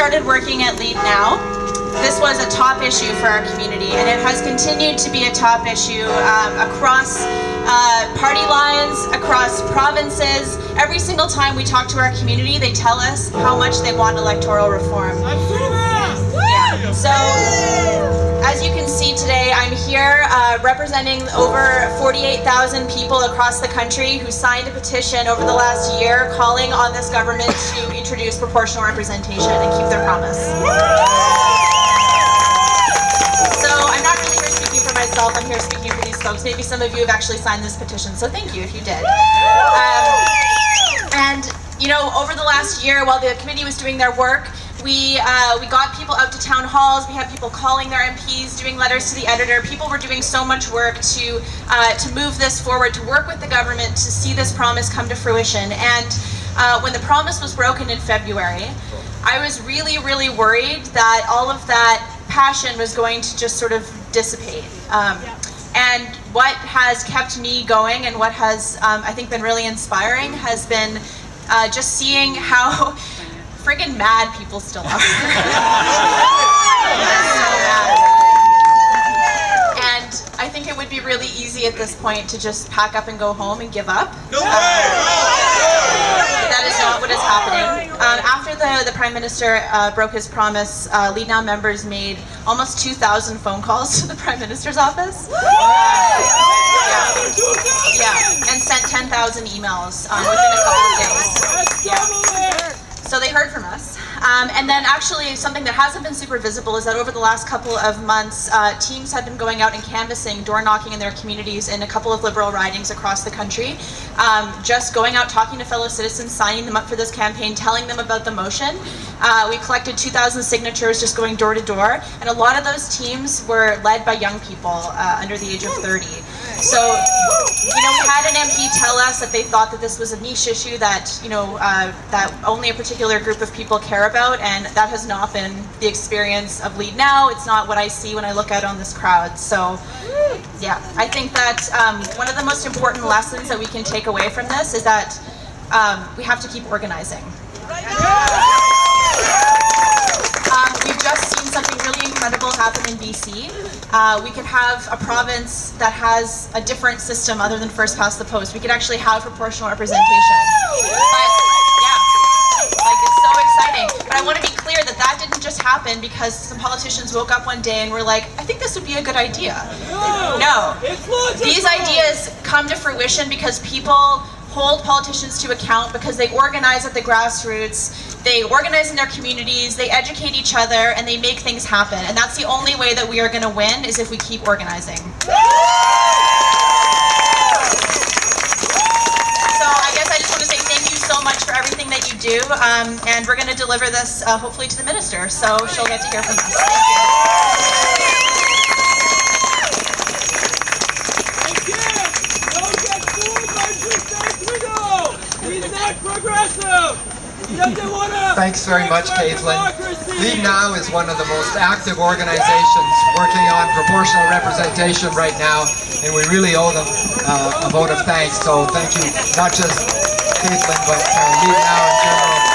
started working at Lead Now, this was a top issue for our community, and it has continued to be a top issue across party lines, across provinces. Every single time we talk to our community, they tell us how much they want electoral reform. Yeah. So, as you can see today, I'm here representing over 48,000 people across the country who signed a petition over the last year calling on this government to introduce proportional representation and keep their promise. So I'm not really here speaking for myself, I'm here speaking for these folks. Maybe some of you have actually signed this petition, so thank you if you did. And you know, over the last year, while the committee was doing their work, we got people out to town halls, we had people calling their MPs, doing letters to the editor. People were doing so much work to move this forward, to work with the government, to see this promise come to fruition. And when the promise was broken in February, I was really, really worried that all of that passion was going to just sort of dissipate. And what has kept me going and what has, I think, been really inspiring has been just seeing how friggin' mad people still are. So mad. And I think it would be really easy at this point to just pack up and go home and give up. That is not what is happening. After the Prime Minister broke his promise, Lead Now members made almost 2,000 phone calls to the Prime Minister's office. Yeah, and sent 10,000 emails within a couple of days. Yeah. So they heard from us. And then actually something that hasn't been super visible is that over the last couple of months, teams have been going out and canvassing, door knocking in their communities in a couple of Liberal ridings across the country. Just going out, talking to fellow citizens, signing them up for this campaign, telling them about the motion. We collected 2,000 signatures just going door to door, and a lot of those teams were led by young people under the age of 30. So, you know, we had an MP tell us that they thought that this was a niche issue that, you know, that only a particular group of people care about, and that has not been the experience of Lead Now. It's not what I see when I look out on this crowd. So, yeah, I think that one of the most important lessons that we can take away from this is that we have to keep organizing. We've just seen something really incredible happen in BC. We could have a province that has a different system other than first past the post. We could actually have proportional representation. But yeah, like, it's so exciting. But I want to be clear that that didn't just happen because some politicians woke up one day and were like, I think this would be a good idea. No. These ideas come to fruition because people hold politicians to account, because they organize at the grassroots, they organize in their communities, they educate each other, and they make things happen. And that's the only way that we are going to win, is if we keep organizing. So I guess I just want to say thank you so much for everything that you do, and we're going to deliver this hopefully to the minister, so she'll get to hear from us. Thank you. Thanks very much, Katelynn. Lead Now is one of the most active organizations working on proportional representation right now, and we really owe them a vote of thanks. So thank you, not just Katelynn, but Lead Now in general.